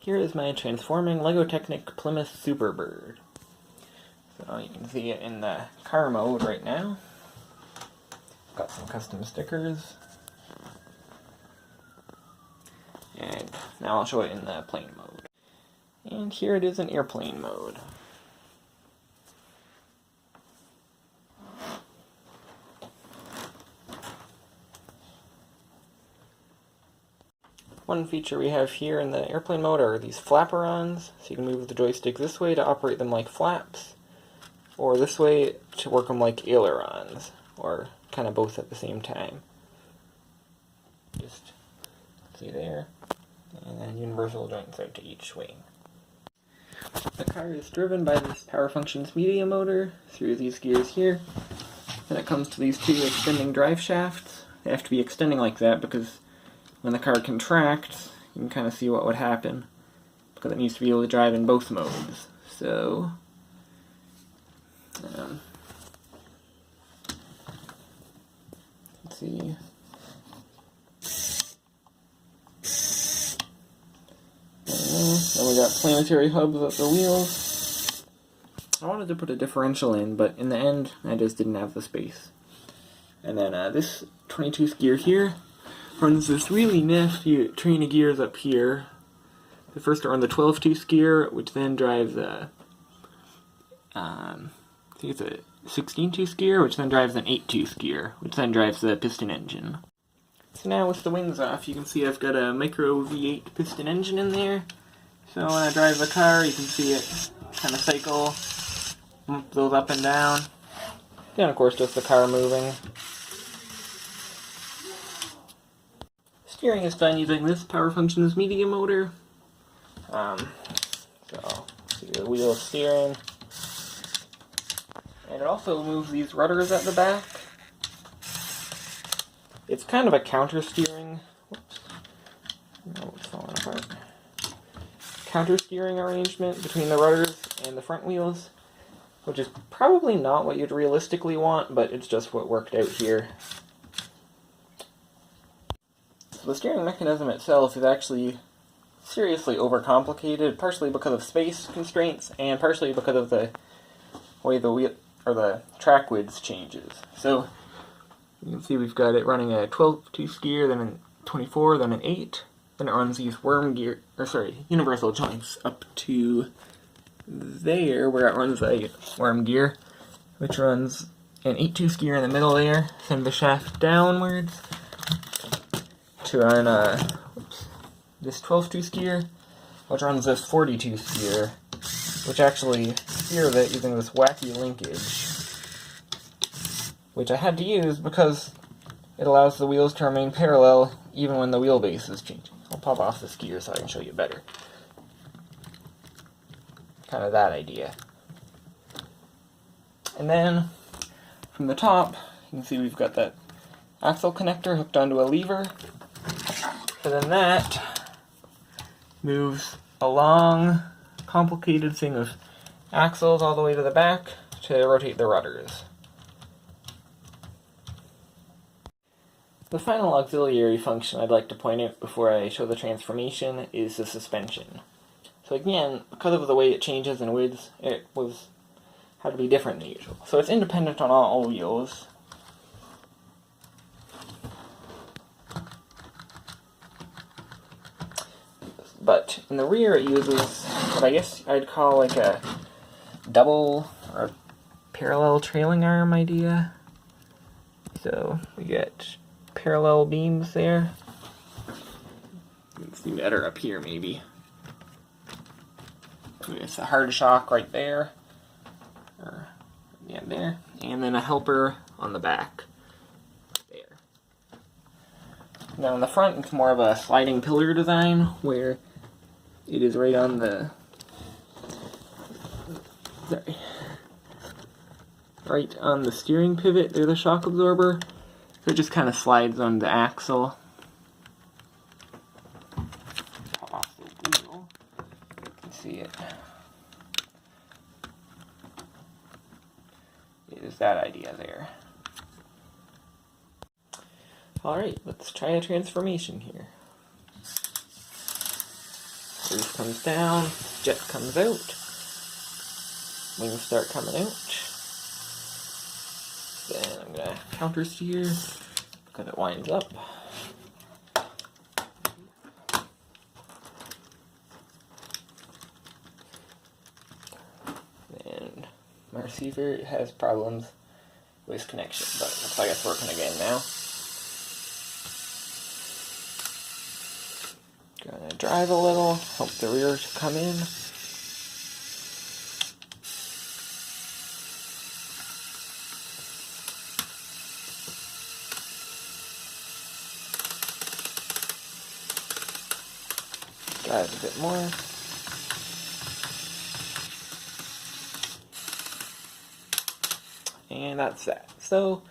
here is my transforming LEGO Technic Plymouth Superbird. So you can see it in the car mode right now. Got some custom stickers. And now I'll show it in the plane mode. And here it is in airplane mode. One feature we have here in the airplane mode are these flapperons, so you can move the joystick this way to operate them like flaps, or this way to work them like ailerons, or kind of both at the same time. Just see there, and then universal joints out to each wing. The car is driven by this Power Functions media motor through these gears here. Then it comes to these two extending drive shafts. They have to be extending like that because when the car contracts, you can kind of see what would happen, because it needs to be able to drive in both modes. So, let's see. Then we got planetary hubs at the wheels. I wanted to put a differential in, but in the end, I just didn't have the space. And then this 22 gear here runs this really nifty train of gears up here. The first are on the 12-tooth gear, which then drives a, I think it's a 16-tooth gear, which then drives an 8-tooth gear, which then drives the piston engine. So now with the wings off, you can see I've got a micro V8 piston engine in there. So when I drive the car, you can see it kind of cycle, those up and down. Then of course just the car moving. Steering is done using this Power Functions media motor. So, see the wheel steering. And it also moves these rudders at the back. It's kind of a counter steering. Whoops. No, it's falling apart. Counter steering arrangement between the rudders and the front wheels, which is probably not what you'd realistically want, but it's just what worked out here. The steering mechanism itself is actually seriously overcomplicated, partially because of space constraints and partially because of the way the wheel or the track width changes. So you can see we've got it running a 12-tooth gear, then a 24, then an 8, then it runs these universal joints up to there where it runs a worm gear, which runs an 8-tooth gear in the middle there, send the shaft downwards to run this 12-tooth gear, which runs this 40-tooth gear, which actually steers it using this wacky linkage, which I had to use because it allows the wheels to remain parallel even when the wheelbase is changing. I'll pop off this gear so I can show you better. Kind of that idea. And then from the top, you can see we've got that axle connector hooked onto a lever. And then that moves a long, complicated thing of axles all the way to the back to rotate the rudders. The final auxiliary function I'd like to point out before I show the transformation is the suspension. So again, because of the way it changes in width, it had to be different than usual. So it's independent on all wheels. But in the rear it uses what I guess I'd call like a double or parallel trailing arm idea. So we get parallel beams there. You can see better up here maybe. It's a hard shock right there. Or yeah, there. And then a helper on the back. There. Now in the front it's more of a sliding pillar design where it is right on the right on the steering pivot. There's the shock absorber. So it just kind of slides on the axle. Pop off the wheel. You can see it. It is that idea there. Alright, let's try a transformation here. Roof comes down, jet comes out, wings start coming out. Then I'm going to counter steer because it winds up. And my receiver has problems with connection, but it looks like it's working again now. Gonna drive a little, hope the rear to come in. Drive a bit more. And that's that. So,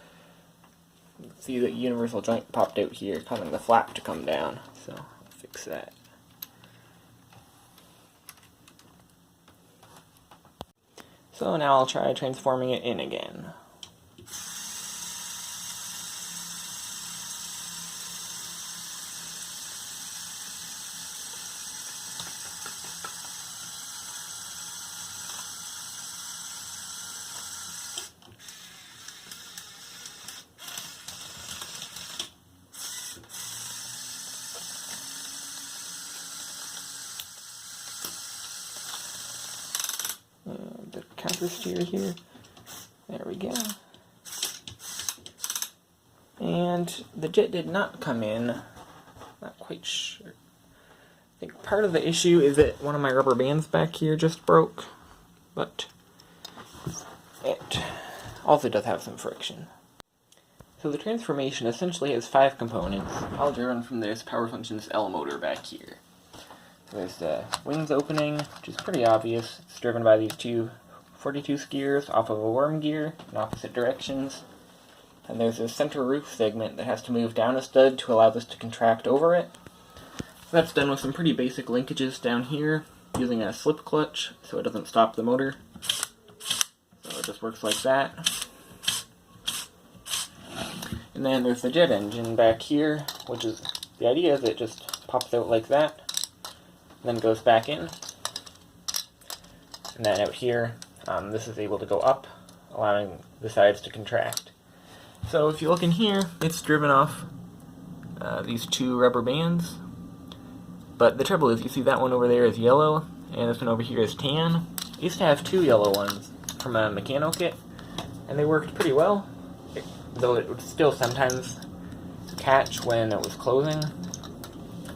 see the universal joint popped out here, causing the flap to come down. So, I'll fix that. So now I'll try transforming it in again. The counter steer here. There we go. And the jet did not come in. Not quite sure. I think part of the issue is that one of my rubber bands back here just broke, but it also does have some friction. So the transformation essentially has 5 components, all driven from this power functions L motor back here. So there's the wings opening, which is pretty obvious. It's driven by these two 42 gears off of a worm gear in opposite directions. And there's a center roof segment that has to move down a stud to allow this to contract over it. So that's done with some pretty basic linkages down here, using a slip clutch so it doesn't stop the motor. So it just works like that. And then there's the jet engine back here, which is, the idea is it just pops out like that, and then goes back in. And then out here, this is able to go up, allowing the sides to contract. So if you look in here, it's driven off these 2 rubber bands. But the trouble is, you see that one over there is yellow, and this one over here is tan. I used to have 2 yellow ones from a mechano kit, and they worked pretty well, though it would still sometimes catch when it was closing.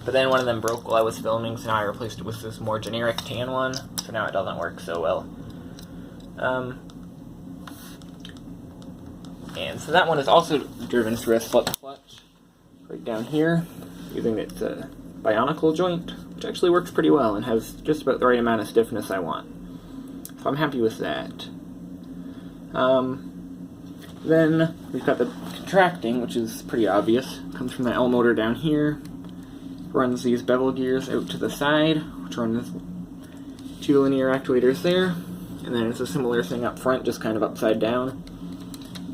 But then one of them broke while I was filming, so now I replaced it with this more generic tan one, so now it doesn't work so well. And so that one is also driven through a slip clutch right down here, using its bionicle joint, which actually works pretty well and has just about the right amount of stiffness I want. So I'm happy with that. Then we've got the contracting, which is pretty obvious. Comes from the L motor down here, runs these bevel gears out to the side, which runs 2 linear actuators there, and then it's a similar thing up front, just kind of upside down.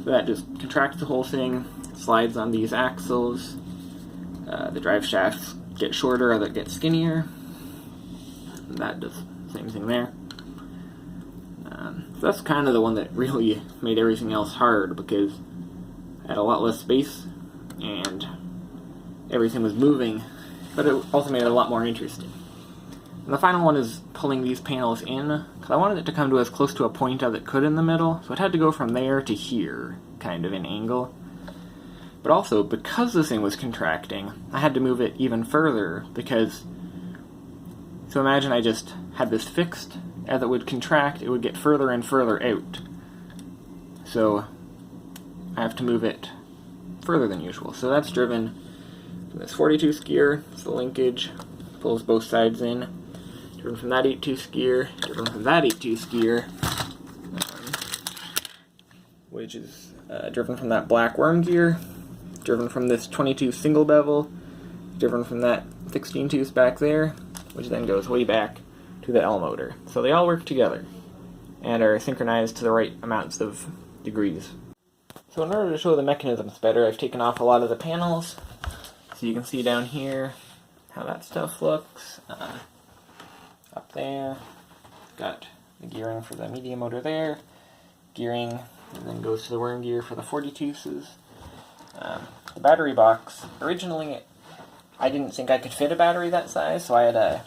So that just contracts the whole thing, slides on these axles, the drive shafts get shorter or they get skinnier, and that does the same thing there. So that's kind of the one that really made everything else hard, because I had a lot less space and everything was moving, but it also made it a lot more interesting. And the final one is pulling these panels in, because I wanted it to come to as close to a point as it could in the middle, so it had to go from there to here, kind of in angle. But also, because this thing was contracting, I had to move it even further, because, so imagine I just had this fixed. As it would contract, it would get further and further out. So I have to move it further than usual. So that's driven from this 42 gear, it's the linkage, pulls both sides in. Driven from that 8-tooth gear, driven from that 8-tooth gear, which is driven from that black worm gear, driven from this 22 single bevel, driven from that 16 tooth back there, which then goes way back to the L motor. So they all work together and are synchronized to the right amounts of degrees. So in order to show the mechanisms better, I've taken off a lot of the panels, so you can see down here how that stuff looks. up there. Got the gearing for the medium motor there. Gearing, and then goes to the worm gear for the 40-tooths. The battery box, originally I didn't think I could fit a battery that size, so I had a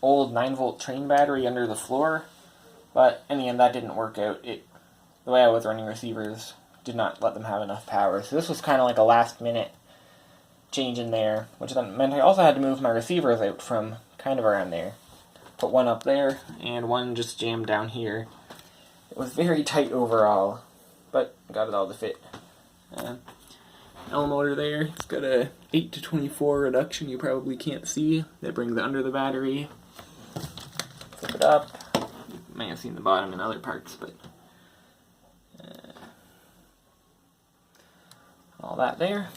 old 9-volt train battery under the floor, but in the end that didn't work out. The way I was running receivers did not let them have enough power, so this was kind of like a last minute change in there, which then meant I also had to move my receivers out from kind of around there. Put one up there, and one just jammed down here. It was very tight overall, but got it all to fit. L motor there, it's got a 8 to 24 reduction you probably can't see. That brings it under the battery. Flip it up. You may have seen the bottom in other parts, but all that there.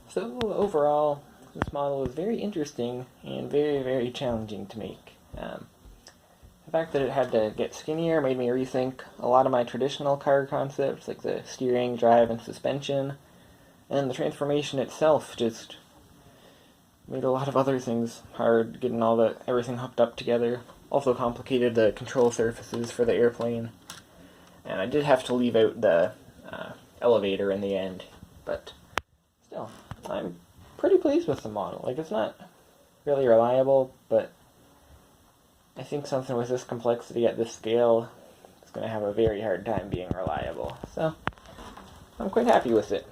So overall, this model was very interesting and very, very challenging to make. The fact that it had to get skinnier made me rethink a lot of my traditional car concepts, like the steering, drive, and suspension. And the transformation itself just made a lot of other things hard, getting everything hooked up together. Also complicated the control surfaces for the airplane. And I did have to leave out the elevator in the end, but still, I'm pretty pleased with the model. Like, it's not really reliable, but I think something with this complexity at this scale is going to have a very hard time being reliable. So, I'm quite happy with it.